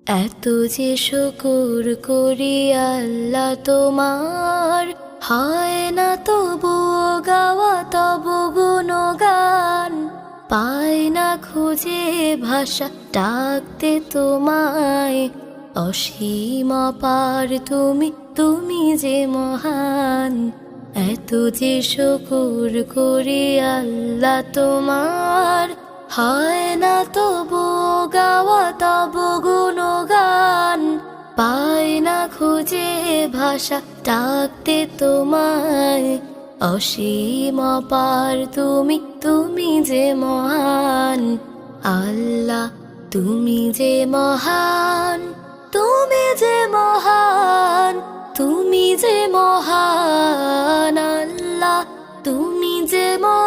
এত যে শুকর করি আল্লাহ তোমার, হয় না তবুও গাওয়া তব গুণগান। পাই না খুঁজে ভাষা ডাকতে তোমায়, অসীম পার তুমি, তুমি যে মহান। এত যে শুকর করি আল্লাহ তোমার, হয় না তবুও গাওয়া তব গুণগান। পাই না খুঁজে ভাষা ডাকতে তোমায়, অসীম পার তুমি, তুমি যে মহান। আল্লাহ তুমি যে মহান, তুমি যে মহান, তুমি যে মহান। আল্লাহ তুমি যে মহান।